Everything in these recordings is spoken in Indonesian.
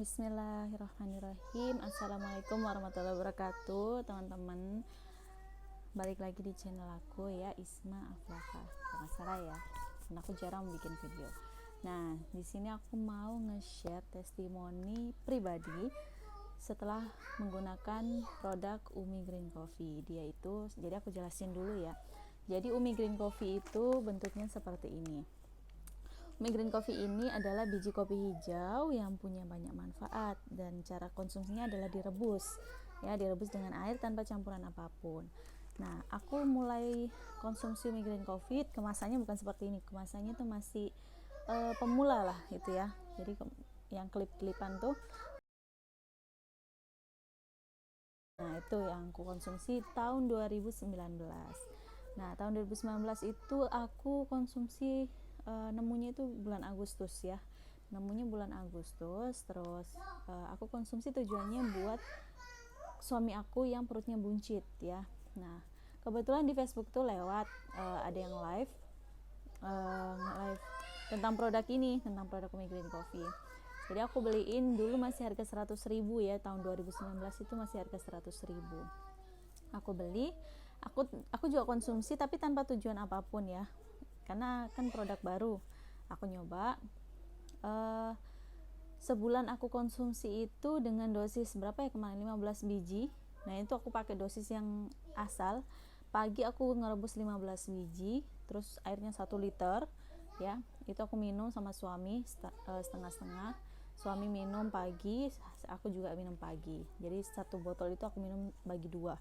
Bismillahirrahmanirrahim. Assalamualaikum warahmatullahi wabarakatuh, teman-teman. Balik lagi di channel aku ya, Isma Aflaha. Kalau salah ya, karena aku jarang bikin video. Nah, di sini aku mau nge-share testimoni pribadi setelah menggunakan produk Umi Green Coffee. Jadi aku jelasin dulu ya. Jadi Umi Green Coffee itu bentuknya seperti ini. Umi Green Coffee ini adalah biji kopi hijau yang punya banyak manfaat, dan cara konsumsinya adalah direbus dengan air tanpa campuran apapun. Nah, aku mulai konsumsi Umi Green Coffee, kemasannya bukan seperti ini, kemasannya tuh masih pemula lah gitu ya. Jadi yang klip-klipan tuh. Nah, itu yang aku konsumsi tahun 2019. Nah, tahun 2019 itu aku konsumsi nemunya itu bulan Agustus ya. Nemunya bulan Agustus, terus aku konsumsi tujuannya buat suami aku yang perutnya buncit ya. Nah, kebetulan di Facebook tuh lewat ada yang live tentang produk ini, tentang produk Umi Green Coffee. Jadi aku beliin dulu masih harga 100.000 ya, tahun 2019 itu masih harga 100.000. Aku beli, aku juga konsumsi tapi tanpa tujuan apapun ya, karena kan produk baru. Aku nyoba, sebulan aku konsumsi itu dengan dosis berapa ya kemarin, 15 biji. Nah, itu aku pakai dosis yang asal. Pagi aku ngerebus 15 biji, terus airnya 1 liter ya. Itu aku minum sama suami setengah-setengah. Suami minum pagi, aku juga minum pagi. Jadi satu botol itu aku minum bagi 2.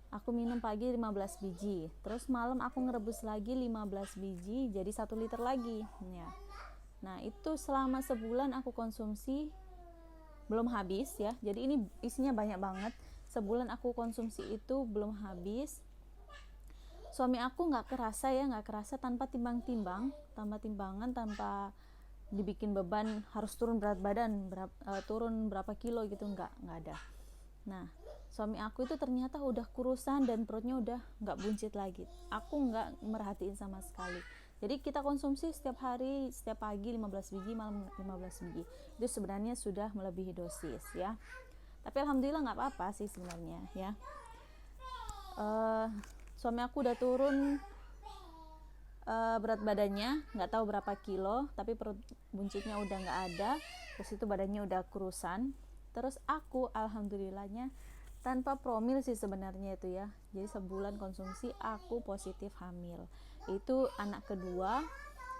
Aku minum pagi 15 biji, terus malam aku ngerebus lagi 15 biji jadi 1 liter lagi ya. Nah, itu selama sebulan aku konsumsi, belum habis ya. Jadi ini isinya banyak banget. Sebulan aku konsumsi itu belum habis. Suami aku nggak kerasa tanpa timbang-timbang, tanpa timbangan, tanpa dibikin beban harus turun berat badan, turun berapa kilo gitu, nggak ada. Nah, suami aku itu ternyata udah kurusan dan perutnya udah nggak buncit lagi. Aku nggak merhatiin sama sekali. Jadi kita konsumsi setiap hari, setiap pagi 15 biji, malam 15 biji. Itu sebenarnya sudah melebihi dosis ya. Tapi alhamdulillah nggak apa-apa sih sebenarnya ya. Suami aku udah turun berat badannya, nggak tahu berapa kilo, tapi perut buncitnya udah nggak ada. Terus itu badannya udah kurusan. Terus aku alhamdulillahnya tanpa promil sih sebenarnya itu ya. Jadi sebulan konsumsi aku positif hamil. Itu anak kedua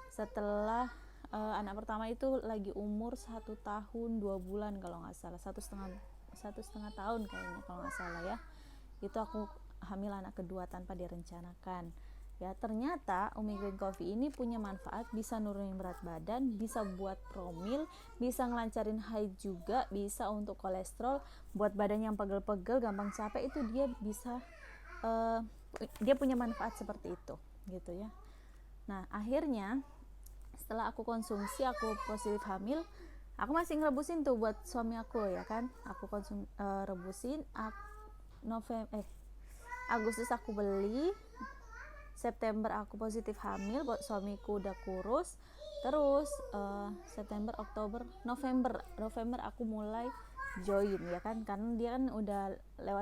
setelah anak pertama itu lagi umur 1 tahun 2 bulan kalau nggak salah, satu setengah tahun kayaknya kalau nggak salah ya. Itu aku hamil anak kedua tanpa direncanakan ya. Ternyata Umi Green Coffee ini punya manfaat, bisa nurunin berat badan, bisa buat promil, bisa ngelancarin haid juga, bisa untuk kolesterol, buat badan yang pegel-pegel, gampang capek, itu dia bisa dia punya manfaat seperti itu gitu ya. Nah, akhirnya setelah aku konsumsi, aku positif hamil, aku masih ngerebusin tuh buat suami aku ya kan. Aku rebusin Agustus aku beli, September aku positif hamil, buat suamiku udah kurus. Terus September, Oktober, November aku mulai join ya kan, karena dia kan udah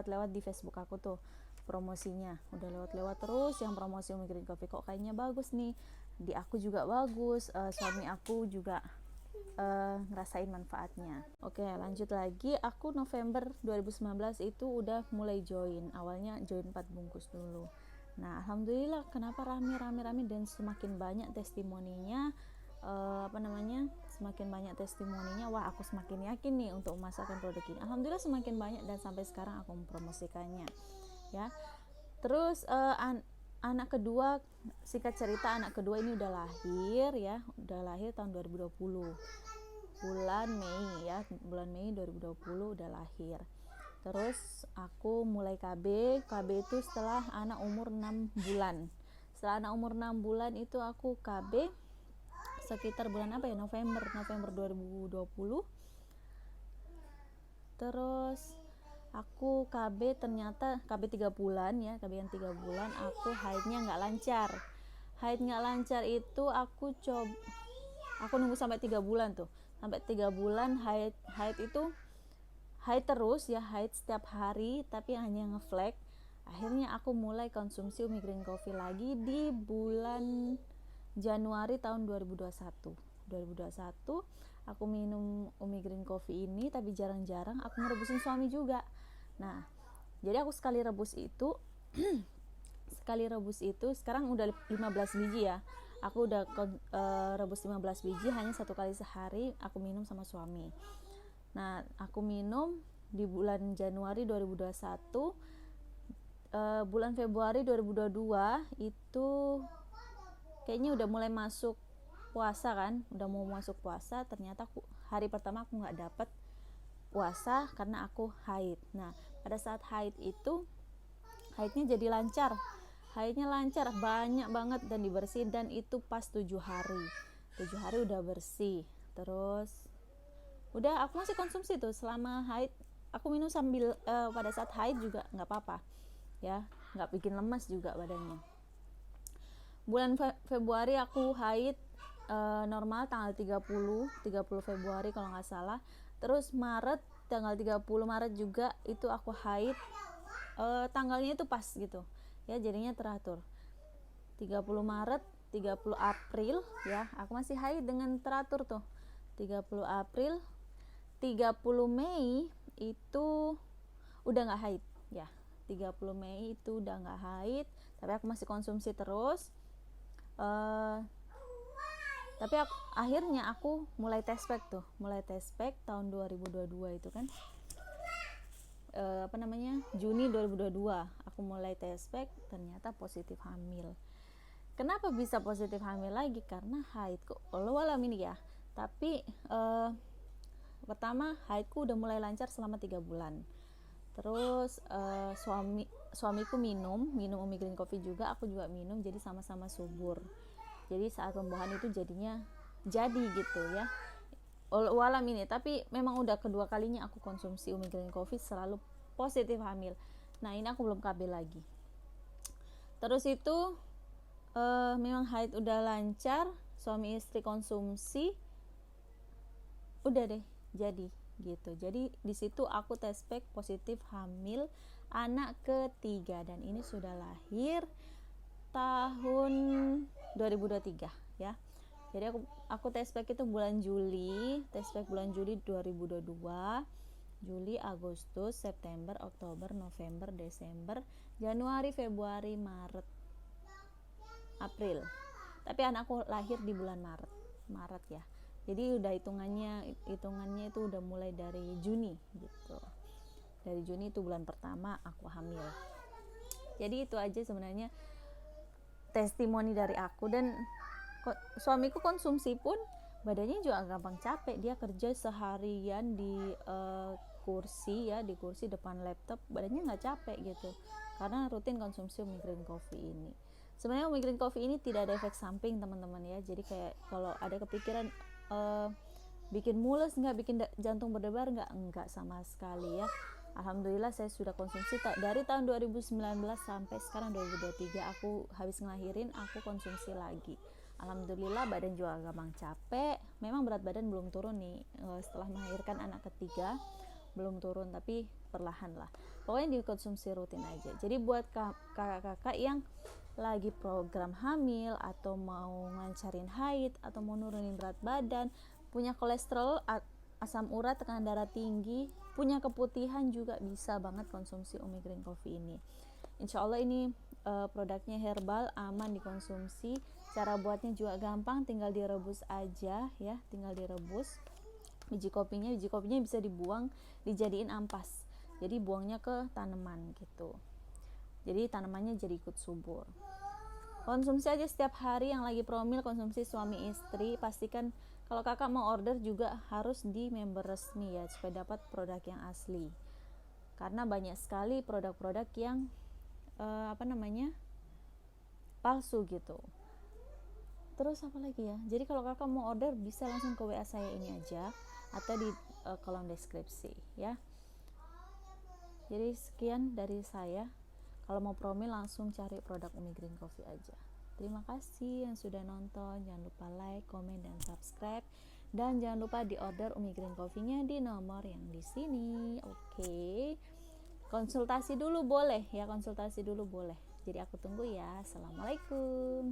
lewat di Facebook aku tuh promosinya, udah lewat terus yang promosi Umi Green Coffee, kok kayaknya bagus nih, di aku juga bagus, suami aku juga ngerasain manfaatnya. Oke, lanjut lagi. Aku November 2019 itu udah mulai join. Awalnya join 4 bungkus dulu. Nah, alhamdulillah kenapa rame dan semakin banyak testimoninya, semakin banyak testimoninya. Wah, aku semakin yakin nih untuk memasarkan produk ini. Alhamdulillah semakin banyak, dan sampai sekarang aku mempromosikannya ya. Terus anak kedua, singkat cerita, anak kedua ini udah lahir ya, tahun 2020 bulan Mei 2020 udah lahir. Terus aku mulai KB itu setelah anak umur 6 bulan. Setelah anak umur 6 bulan itu aku KB sekitar bulan apa ya, November 2020. Terus aku KB, ternyata KB 3 bulan ya, KB yang 3 bulan aku haidnya nggak lancar. Haid nggak lancar itu aku nunggu sampai 3 bulan tuh. sampai 3 bulan haid itu haid terus ya, haid setiap hari tapi hanya ngeflek. Akhirnya aku mulai konsumsi Umi Green Coffee lagi di bulan Januari tahun 2021 aku minum Umi Green Coffee ini, tapi jarang-jarang aku ngerebusin suami juga. Nah, jadi aku sekali rebus itu sekarang udah 15 biji ya. Aku udah rebus 15 biji hanya 1 kali sehari aku minum sama suami. Nah, aku minum di bulan Januari 2021. Bulan Februari 2022 itu kayaknya udah mulai masuk puasa kan, udah mau masuk puasa. Ternyata hari pertama aku nggak dapet puasa karena aku haid. Nah, pada saat haid itu haidnya jadi lancar, banyak banget dan dibersihin, dan itu pas 7 hari udah bersih. Terus udah aku masih konsumsi tuh selama haid, aku minum sambil pada saat haid juga nggak apa-apa ya, nggak bikin lemas juga badannya. Bulan Februari aku haid normal tanggal 30 Februari kalau nggak salah. Terus Maret tanggal 30 Maret juga itu aku haid, tanggalnya itu pas gitu ya, jadinya teratur. 30 Maret 30 April ya, aku masih haid dengan teratur tuh. 30 April 30 Mei itu udah nggak haid ya, 30 Mei itu udah nggak haid, tapi aku masih konsumsi terus. Tapi akhirnya aku mulai test pack tahun 2022 itu kan, Juni 2022 aku mulai test pack, ternyata positif hamil. Kenapa bisa positif hamil lagi? Karena haid kok walau ini ya, tapi pertama haidku udah mulai lancar selama 3 bulan. Terus suamiku minum Umi Green Coffee juga, aku juga minum, jadi sama-sama subur. Jadi saat pembuahan itu jadinya jadi gitu ya, walam ini. Tapi memang udah kedua kalinya aku konsumsi Umi Green Coffee selalu positif hamil. Nah, ini aku belum KB lagi. Terus itu memang haid udah lancar, suami istri konsumsi, udah deh jadi gitu. Jadi di situ aku test pack positif hamil anak ketiga, dan ini sudah lahir tahun 2023 ya. Jadi aku test pack itu bulan Juli 2022, Juli, Agustus, September, Oktober, November, Desember, Januari, Februari, Maret, April. Tapi anakku lahir di bulan Maret ya. Jadi udah hitungannya itu udah mulai dari Juni gitu. Dari Juni itu bulan pertama aku hamil. Jadi itu aja sebenarnya testimoni dari aku. Dan suamiku konsumsi pun badannya juga gampang capek. Dia kerja seharian di kursi depan laptop, badannya nggak capek gitu karena rutin konsumsi Umi Green Coffee ini. Sebenarnya Umi Green Coffee ini tidak ada efek samping teman-teman ya. Jadi kayak kalau ada kepikiran bikin mules nggak, bikin jantung berdebar nggak sama sekali ya. Alhamdulillah saya sudah konsumsi dari tahun 2019 sampai sekarang 2023, aku habis ngelahirin aku konsumsi lagi. Alhamdulillah badan juga gampang capek. Memang berat badan belum turun nih setelah melahirkan anak ketiga, belum turun, tapi perlahan lah. Pokoknya dikonsumsi rutin aja. Jadi buat kakak-kakak yang lagi program hamil atau mau ngelancarin haid atau mau nurunin berat badan, punya kolesterol, asam urat, tekanan darah tinggi, punya keputihan, juga bisa banget konsumsi Umi Green Coffee ini. Insya Allah ini produknya herbal, aman dikonsumsi. Cara buatnya juga gampang, tinggal direbus aja ya, biji kopinya bisa dibuang, dijadiin ampas, jadi buangnya ke tanaman gitu, jadi tanamannya jadi ikut subur. Konsumsi aja setiap hari, yang lagi promil konsumsi suami istri. Pastikan kalau kakak mau order juga harus di member resmi ya, supaya dapat produk yang asli, karena banyak sekali produk-produk yang palsu gitu. Terus apa lagi ya, jadi kalau kakak mau order bisa langsung ke WA saya ini aja atau di kolom deskripsi ya. Jadi sekian dari saya. Kalau mau promil langsung cari produk Umi Green Coffee aja. Terima kasih yang sudah nonton. Jangan lupa like, komen, dan subscribe. Dan jangan lupa di order Umi Green Coffee-nya di nomor yang di sini. Oke. Konsultasi dulu boleh ya, konsultasi dulu boleh. Jadi aku tunggu ya. Assalamualaikum.